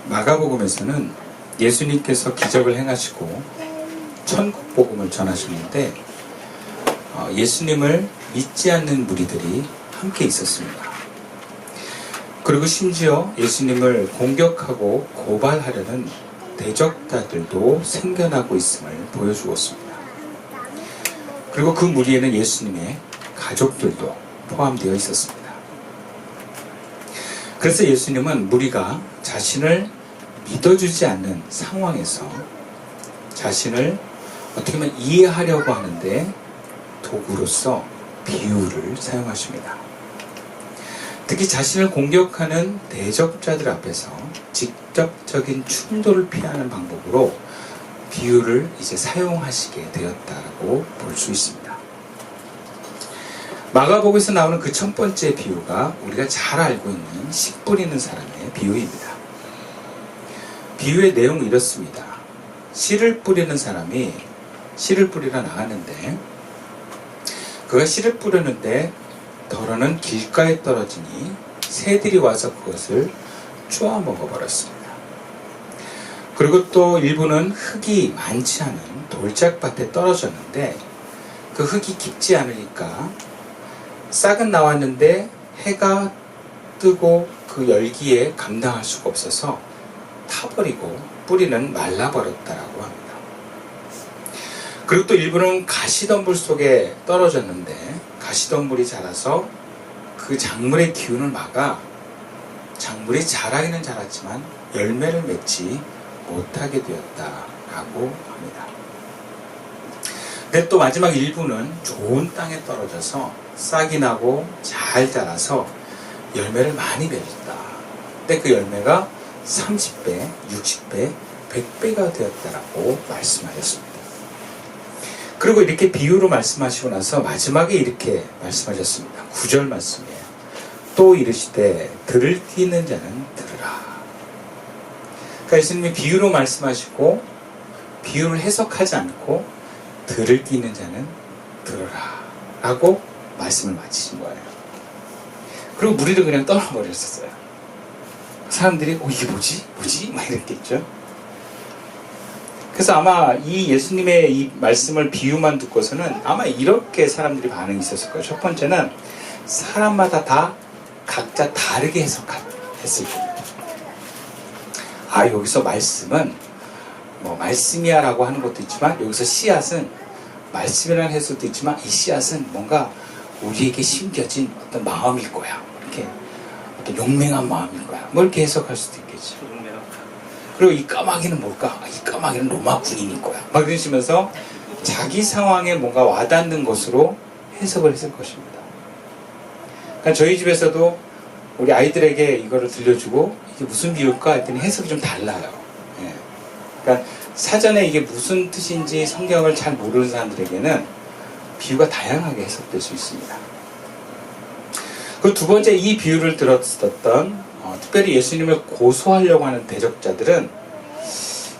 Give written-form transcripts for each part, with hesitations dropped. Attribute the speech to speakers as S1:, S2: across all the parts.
S1: 마가복음에서는 예수님께서 기적을 행하시고 천국 복음을 전하셨는데 예수님을 믿지 않는 무리들이 함께 있었습니다. 그리고 심지어 예수님을 공격하고 고발하려는 대적자들도 생겨나고 있음을 보여주었습니다. 그리고 그 무리에는 예수님의 가족들도 포함되어 있었습니다. 그래서 예수님은 무리가 자신을 믿어주지 않는 상황에서 자신을 어떻게 보면 이해하려고 하는데 도구로서 비유를 사용하십니다. 특히 자신을 공격하는 대적자들 앞에서 직접적인 충돌을 피하는 방법으로 비유를 이제 사용하시게 되었다고 볼 수 있습니다. 마가복음에서 나오는 그 첫 번째 비유가 우리가 잘 알고 있는 씨 뿌리는 사람의 비유입니다. 비유의 내용은 이렇습니다. 씨를 뿌리는 사람이 씨를 뿌리러 나갔는데 그가 씨를 뿌렸는데 덜어는 길가에 떨어지니 새들이 와서 그것을 쪼아 먹어버렸습니다. 그리고 또 일부는 흙이 많지 않은 돌짝밭에 떨어졌는데 그 흙이 깊지 않으니까 싹은 나왔는데 해가 뜨고 그 열기에 감당할 수가 없어서 타버리고 뿌리는 말라버렸다라고 합니다. 그리고 또 일부는 가시덤불 속에 떨어졌는데 가시덤불이 자라서 그 작물의 기운을 막아 작물이 자라기는 자랐지만 열매를 맺지 못하게 되었다라고 합니다. 근데 또 마지막 일부는 좋은 땅에 떨어져서 싹이 나고 잘 자라서 열매를 많이 맺었다. 근데 그 열매가 30배, 60배, 100배가 되었다라고 말씀하셨습니다. 그리고 이렇게 비유로 말씀하시고 나서 마지막에 이렇게 말씀하셨습니다. 9절 말씀이에요. 또 이르시되 들을 귀 있는 자는 들으라. 그러니까 예수님이 비유로 말씀하시고 비유를 해석하지 않고 들을 귀 있는 자는 들으라 라고 말씀을 마치신 거예요. 그리고 무리를 그냥 떠나버렸었어요. 사람들이 이게 뭐지? 막 이랬겠죠. 그래서 아마 이 예수님의 이 말씀을 비유만 듣고서는 아마 이렇게 사람들이 반응이 있었을 거예요. 첫 번째는 사람마다 다 각자 다르게 해석했을 겁니다. 여기서 말씀은 뭐 말씀이야 라고 하는 것도 있지만 여기서 씨앗은 말씀이라는 해석도 있지만 이 씨앗은 뭔가 우리에게 심겨진 어떤 마음일 거야. 이렇게 어떤 용맹한 마음일 거야. 뭐 이렇게 해석할 수도 있겠지. 그리고 이 까마귀는 뭘까? 이 까마귀는 로마 군인일 거야. 막 이러시면서 자기 상황에 뭔가 와닿는 것으로 해석을 했을 것입니다. 그러니까 저희 집에서도 우리 아이들에게 이거를 들려주고 이게 무슨 비유일까 했더니 해석이 좀 달라요. 예. 그러니까 사전에 이게 무슨 뜻인지 성경을 잘 모르는 사람들에게는 비유가 다양하게 해석될 수 있습니다. 그 두 번째 이 비유를 들었었던 특별히 예수님을 고소하려고 하는 대적자들은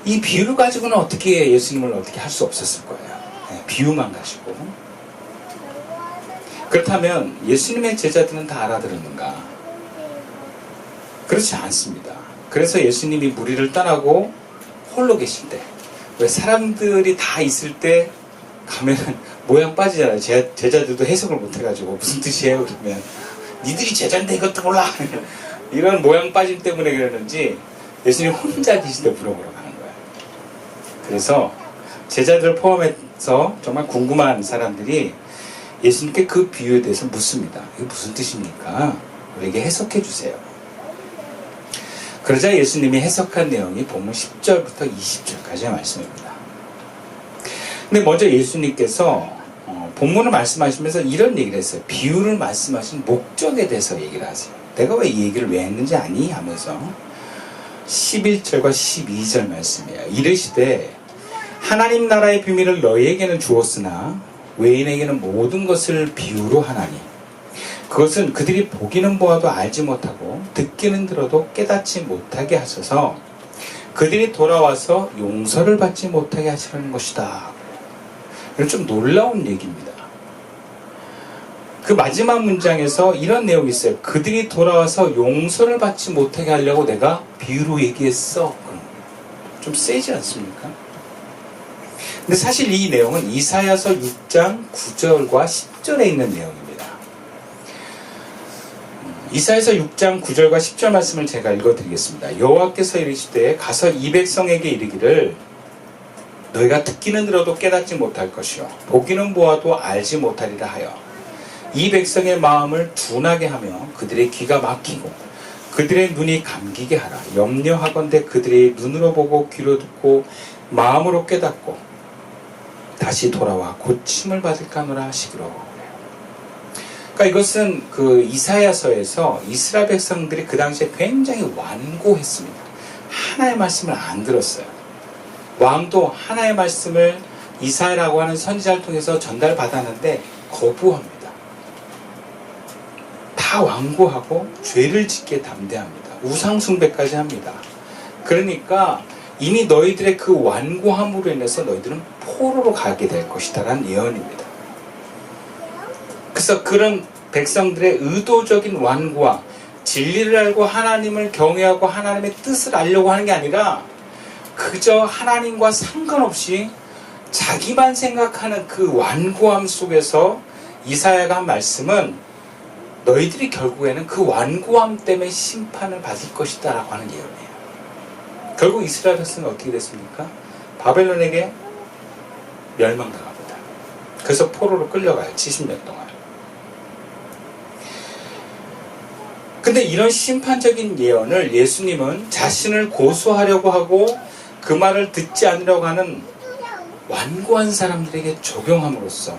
S1: 이 비유를 가지고는 어떻게 예수님을 어떻게 할 수 없었을 거예요. 네, 비유만 가지고. 그렇다면 예수님의 제자들은 다 알아들었는가? 그렇지 않습니다. 그래서 예수님이 무리를 떠나고 홀로 계실 때, 왜 사람들이 다 있을 때 가면은 모양 빠지잖아요. 제자들도 해석을 못 해가지고 무슨 뜻이에요? 그러면 니들이 제자인데 이것도 몰라. 이런 모양 빠짐 때문에 그러는지 예수님 혼자 계실 때 물어보러 가는 거예요. 그래서 제자들을 포함해서 정말 궁금한 사람들이 예수님께 그 비유에 대해서 묻습니다. 이게 무슨 뜻입니까? 우리에게 해석해 주세요. 그러자 예수님이 해석한 내용이 본문 10절부터 20절까지의 말씀입니다. 근데 먼저 예수님께서 본문을 말씀하시면서 이런 얘기를 했어요. 비유를 말씀하신 목적에 대해서 얘기를 하세요. 내가 왜 이 얘기를 왜 했는지 아니? 하면서 11절과 12절 말씀이에요. 이르시되 하나님 나라의 비밀을 너희에게는 주었으나 외인에게는 모든 것을 비유로 하나니 그것은 그들이 보기는 보아도 알지 못하고 듣기는 들어도 깨닫지 못하게 하셔서 그들이 돌아와서 용서를 받지 못하게 하시려는 것이다. 이건 좀 놀라운 얘기입니다. 그 마지막 문장에서 이런 내용이 있어요. 그들이 돌아와서 용서를 받지 못하게 하려고 내가 비유로 얘기했어. 좀 세지 않습니까? 근데 사실 이 내용은 이사야서 6장 9절과 10절에 있는 내용입니다. 이사야서 6장 9절과 10절 말씀을 제가 읽어드리겠습니다. 여호와께서 이르시되 가서 이 백성에게 이르기를 너희가 듣기는 들어도 깨닫지 못할 것이요 보기는 보아도 알지 못하리라 하여 이 백성의 마음을 둔하게 하며 그들의 귀가 막히고 그들의 눈이 감기게 하라. 염려하건대 그들의 눈으로 보고 귀로 듣고 마음으로 깨닫고 다시 돌아와 고침을 받을까 하노라 하시기로. 그러니까 이것은 그 이사야서에서 이스라엘 백성들이 그 당시에 굉장히 완고했습니다. 하나의 말씀을 안 들었어요. 왕도 하나의 말씀을 이사야라고 하는 선지자를 통해서 전달받았는데 거부합니다. 다 완고하고 죄를 짓게 담대합니다. 우상숭배까지 합니다. 그러니까 이미 너희들의 그 완고함으로 인해서 너희들은 포로로 가게 될 것이다 라는 예언입니다. 그래서 그런 백성들의 의도적인 완고와 진리를 알고 하나님을 경외하고 하나님의 뜻을 알려고 하는 게 아니라 그저 하나님과 상관없이 자기만 생각하는 그 완고함 속에서 이사야가 한 말씀은 너희들이 결국에는 그 완고함 때문에 심판을 받을 것이다 라고 하는 예언이에요. 결국 이스라엘 백성은 어떻게 됐습니까? 바벨론에게 멸망당합니다. 그래서 포로로 끌려가요. 70년 동안. 근데 이런 심판적인 예언을 예수님은 자신을 고소하려고 하고 그 말을 듣지 않으려고 하는 완고한 사람들에게 적용함으로써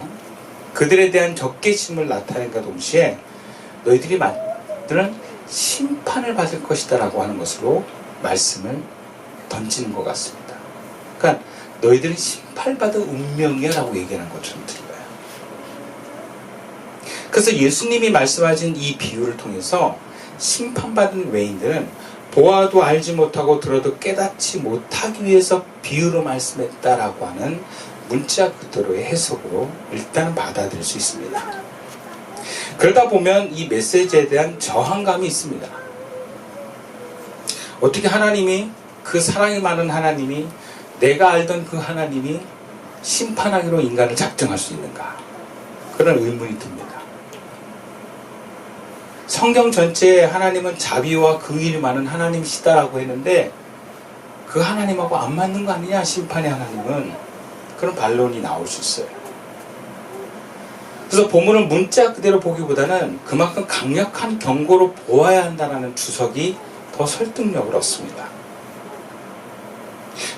S1: 그들에 대한 적개심을 나타낸과 동시에 너희들이 만드는 심판을 받을 것이다 라고 하는 것으로 말씀을 던지는 것 같습니다. 그러니까 너희들은 심판받을 운명이야 라고 얘기하는 것처럼 들려요. 그래서 예수님이 말씀하신 이 비유를 통해서 심판받은 외인들은 보아도 알지 못하고 들어도 깨닫지 못하기 위해서 비유로 말씀했다라고 하는 문자 그대로의 해석으로 일단 받아들일 수 있습니다. 그러다 보면 이 메시지에 대한 저항감이 있습니다. 어떻게 하나님이, 그 사랑이 많은 하나님이, 내가 알던 그 하나님이 심판하기로 인간을 작정할 수 있는가? 그런 의문이 듭니다. 성경 전체에 하나님은 자비와 긍휼이 많은 하나님이시다라고 했는데 그 하나님하고 안 맞는 거 아니냐? 심판의 하나님은. 그런 반론이 나올 수 있어요. 그래서 본문을 문자 그대로 보기보다는 그만큼 강력한 경고로 보아야 한다는 주석이 더 설득력을 얻습니다.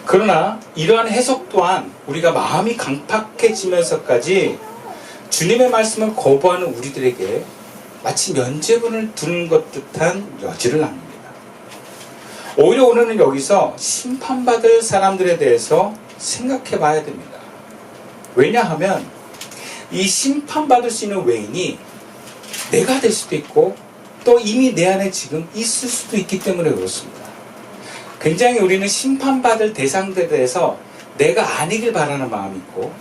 S1: 그러나 이러한 해석 또한 우리가 마음이 강팍해지면서까지 주님의 말씀을 거부하는 우리들에게 마치 면죄분을 두는 것 듯한 여지를 납니다. 오히려 오늘은 여기서 심판받을 사람들에 대해서 생각해 봐야 됩니다. 왜냐하면 이 심판받을 수 있는 외인이 내가 될 수도 있고 또 이미 내 안에 지금 있을 수도 있기 때문에 그렇습니다. 굉장히 우리는 심판받을 대상들에 대해서 내가 아니길 바라는 마음이 있고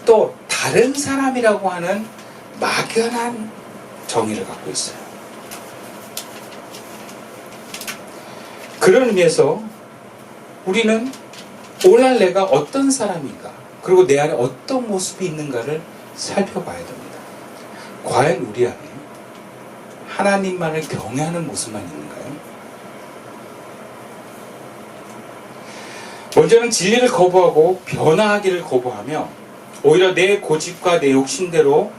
S1: 또 다른 사람이라고 하는 막연한 정의를 갖고 있어요. 그런 의미에서 우리는 오늘날 내가 어떤 사람인가 그리고 내 안에 어떤 모습이 있는가를 살펴봐야 됩니다. 과연 우리 안에 하나님만을 경외하는 모습만 있는가요? 먼저는 진리를 거부하고 변화하기를 거부하며 오히려 내 고집과 내 욕심대로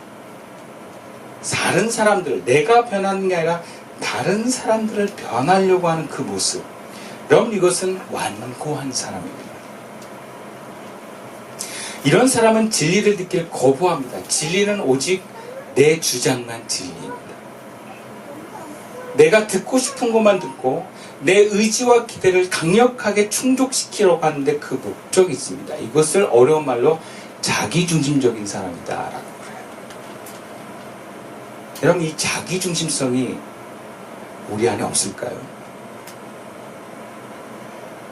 S1: 다른 사람들, 내가 변하는 게 아니라 다른 사람들을 변하려고 하는 그 모습, 그럼 이것은 완고한 사람입니다. 이런 사람은 진리를 듣기를 거부합니다. 진리는 오직 내 주장만 진리입니다. 내가 듣고 싶은 것만 듣고 내 의지와 기대를 강력하게 충족시키려고 하는데 그 목적이 있습니다. 이것을 어려운 말로 자기중심적인 사람이다 라고 그래요. 여러분, 이 자기중심성이 우리 안에 없을까요?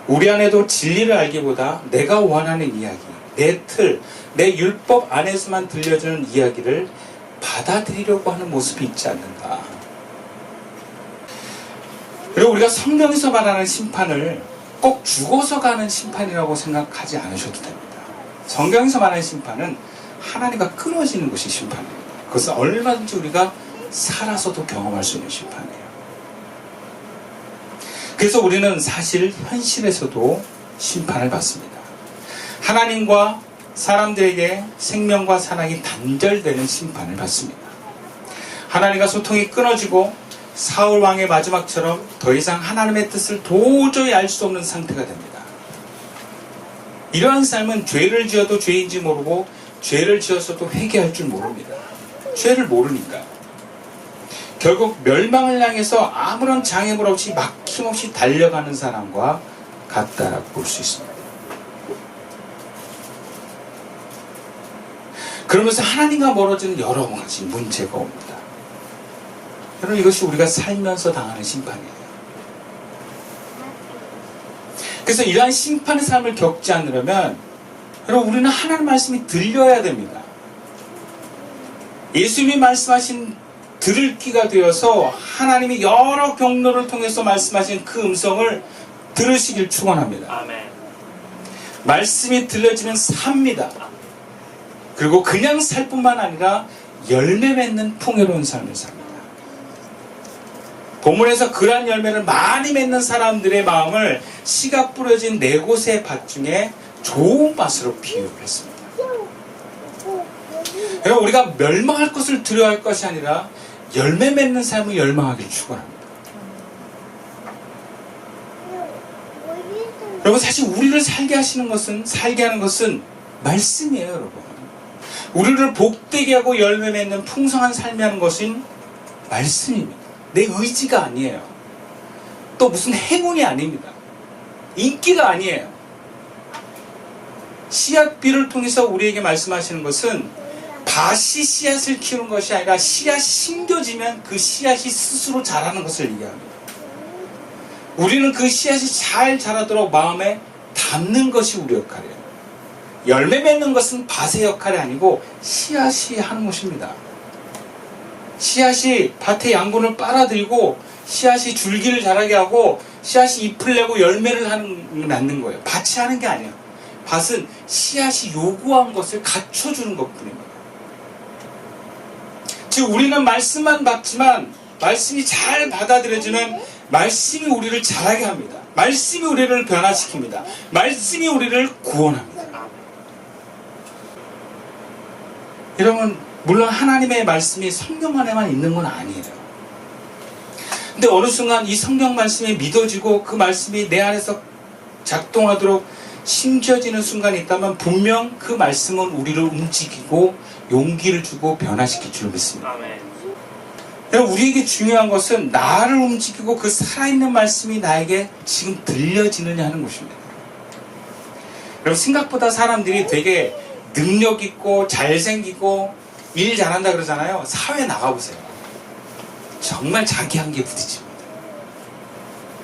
S1: 우리 안에도 진리를 알기보다 내가 원하는 이야기, 내 틀, 내 율법 안에서만 들려주는 이야기를 받아들이려고 하는 모습이 있지 않는가. 그리고 우리가 성경에서 말하는 심판을 꼭 죽어서 가는 심판이라고 생각하지 않으셔도 됩니다. 성경에서 말하는 심판은 하나님과 끊어지는 것이 심판입니다. 그것은 얼마든지 우리가 살아서도 경험할 수 있는 심판이에요. 그래서 우리는 사실 현실에서도 심판을 받습니다. 하나님과 사람들에게 생명과 사랑이 단절되는 심판을 받습니다. 하나님과 소통이 끊어지고 사울 왕의 마지막처럼 더 이상 하나님의 뜻을 도저히 알 수 없는 상태가 됩니다. 이러한 삶은 죄를 지어도 죄인지 모르고 죄를 지었어도 회개할 줄 모릅니다. 죄를 모르니까. 결국 멸망을 향해서 아무런 장애물 없이 막힘없이 달려가는 사람과 같다라고 볼 수 있습니다. 그러면서 하나님과 멀어지는 여러 가지 문제가 옵니다. 여러분, 이것이 우리가 살면서 당하는 심판이에요. 그래서 이러한 심판의 삶을 겪지 않으려면 여러분, 우리는 하나님 말씀이 들려야 됩니다. 예수님이 말씀하신 들을 귀가 되어서 하나님이 여러 경로를 통해서 말씀하신 그 음성을 들으시길 축원합니다.
S2: 아멘.
S1: 말씀이 들려지면 삽니다. 그리고 그냥 살 뿐만 아니라 열매 맺는 풍요로운 삶을 삽니다. 본문에서 그러한 열매를 많이 맺는 사람들의 마음을 씨가 뿌려진 네 곳의 밭 중에 좋은 밭으로 비유를 했습니다. 여러분, 우리가 멸망할 것을 두려워할 것이 아니라 열매 맺는 삶을 열망하기를 축원합니다. 여러분, 사실 우리를 살게 하는 것은 말씀이에요, 여러분. 우리를 복되게 하고 열매 맺는 풍성한 삶이 하는 것은 말씀입니다. 내 의지가 아니에요. 또 무슨 행운이 아닙니다. 인기가 아니에요. 씨앗비를 통해서 우리에게 말씀하시는 것은 밭이 씨앗을 키우는 것이 아니라 씨앗이 심겨지면 그 씨앗이 스스로 자라는 것을 얘기합니다. 우리는 그 씨앗이 잘 자라도록 마음에 담는 것이 우리 역할이에요. 열매 맺는 것은 밭의 역할이 아니고 씨앗이 하는 것입니다. 씨앗이 밭의 양분을 빨아들이고 씨앗이 줄기를 자라게 하고 씨앗이 잎을 내고 열매를 낳는 거예요. 밭이 하는 게 아니에요. 밭은 씨앗이 요구한 것을 갖춰주는 것뿐입니다. 즉 우리는 말씀만 받지만 말씀이 잘 받아들여지면 말씀이 우리를 자라게 합니다. 말씀이 우리를 변화시킵니다. 말씀이 우리를 구원합니다. 여러분, 물론 하나님의 말씀이 성경 안에만 있는 건 아니에요. 근데 어느 순간 이 성경 말씀이 믿어지고 그 말씀이 내 안에서 작동하도록 심겨지는 순간이 있다면 분명 그 말씀은 우리를 움직이고 용기를 주고 변화시킬 줄 믿습니다.
S2: 아멘.
S1: 여러분, 우리에게 중요한 것은 나를 움직이고 그 살아있는 말씀이 나에게 지금 들려지느냐 하는 것입니다. 여러분, 생각보다 사람들이 되게 능력 있고 잘생기고 일 잘한다 그러잖아요. 사회에 나가보세요. 정말 자기 한계에 부딪힙니다.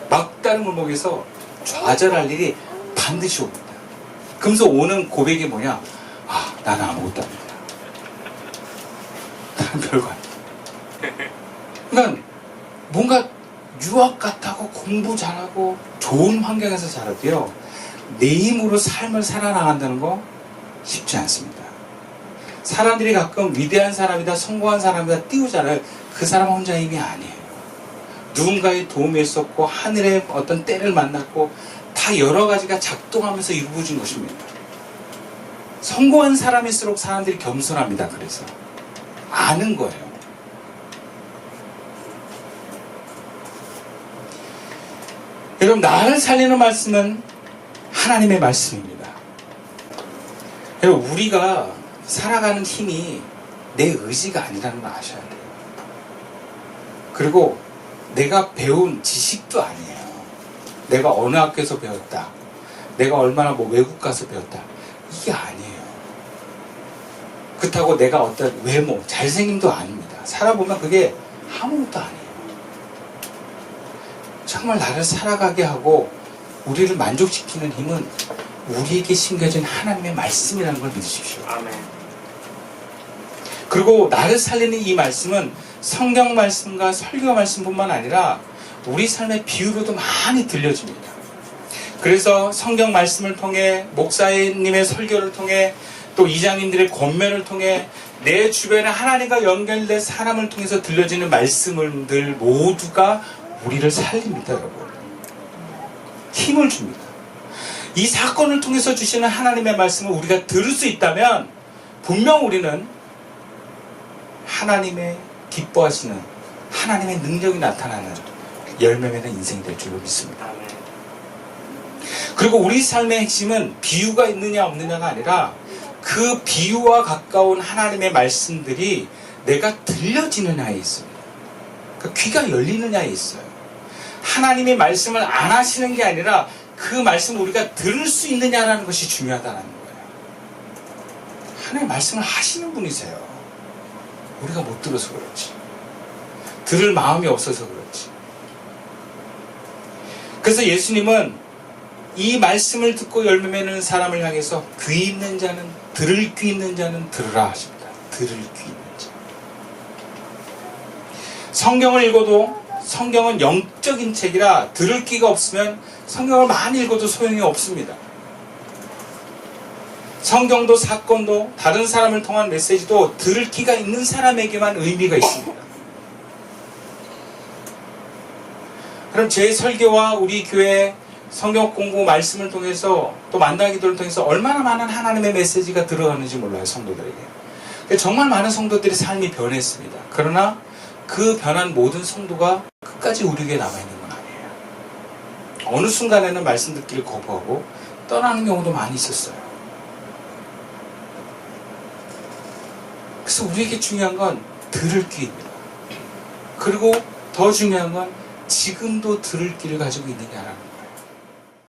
S1: 막다른 골목에서 좌절할 일이 반드시 옵니다. 그러면서 오는 고백이 뭐냐? 아, 나는 아무것도 아니다. 나는 별거 아니다. 그러니까 뭔가 유학 같다고 공부 잘하고 좋은 환경에서 자라도요, 내 힘으로 삶을 살아나간다는 거 쉽지 않습니다. 사람들이 가끔 위대한 사람이다, 성공한 사람이다 띄우잖아요. 그 사람 혼자 힘이 아니에요. 누군가의 도움이 있었고 하늘의 어떤 때를 만났고 다 여러 가지가 작동하면서 이루어진 것입니다. 성공한 사람일수록 사람들이 겸손합니다. 그래서 아는 거예요. 여러분, 나를 살리는 말씀은 하나님의 말씀입니다. 여러분, 우리가 살아가는 힘이 내 의지가 아니라는 걸 아셔야 돼요. 그리고 내가 배운 지식도 아니에요. 내가 어느 학교에서 배웠다, 내가 얼마나 외국 가서 배웠다, 이게 아니에요. 그렇다고 내가 어떤 외모, 잘생김도 아닙니다. 살아보면 그게 아무것도 아니에요. 정말 나를 살아가게 하고 우리를 만족시키는 힘은 우리에게 심겨진 하나님의 말씀이라는 걸 믿으십시오.
S2: 아멘.
S1: 그리고 나를 살리는 이 말씀은 성경 말씀과 설교 말씀뿐만 아니라 우리 삶의 비유로도 많이 들려집니다. 그래서 성경 말씀을 통해, 목사님의 설교를 통해, 또 이장님들의 권면을 통해, 내 주변에 하나님과 연결된 사람을 통해서 들려지는 말씀들 모두가 우리를 살립니다, 여러분. 힘을 줍니다. 이 사건을 통해서 주시는 하나님의 말씀을 우리가 들을 수 있다면 분명 우리는 하나님의 기뻐하시는 하나님의 능력이 나타나는 열매 맺는 인생이 될 줄로 믿습니다. 그리고 우리 삶의 핵심은 비유가 있느냐 없느냐가 아니라 그 비유와 가까운 하나님의 말씀들이 내가 들려지느냐에 있습니다. 그러니까 귀가 열리느냐에 있어요. 하나님의 말씀을 안 하시는 게 아니라 그 말씀을 우리가 들을 수 있느냐라는 것이 중요하다는 거예요. 하나님의 말씀을 하시는 분이세요. 우리가 못 들어서 그렇지. 들을 마음이 없어서 그렇지. 그래서 예수님은 이 말씀을 듣고 열매 맺는 사람을 향해서 귀 있는 자는, 들을 귀 있는 자는 들으라 하십니다. 들을 귀 있는 자. 성경을 읽어도 성경은 영적인 책이라 들을 귀가 없으면 성경을 많이 읽어도 소용이 없습니다. 성경도 사건도 다른 사람을 통한 메시지도 들을 귀가 있는 사람에게만 의미가 있습니다. 그럼 제 설교와 우리 교회 성경 공부 말씀을 통해서 또 만나 기도를 통해서 얼마나 많은 하나님의 메시지가 들어가는지 몰라요, 성도들에게. 정말 많은 성도들의 삶이 변했습니다. 그러나 그 변한 모든 성도가 끝까지 우리 교회에 남아있는 건 아니에요. 어느 순간에는 말씀 듣기를 거부하고 떠나는 경우도 많이 있었어요. 그래서 우리에게 중요한 건 들을 귀입니다. 그리고 더 중요한 건 지금도 들을 귀를 가지고 있느냐라는 거예요.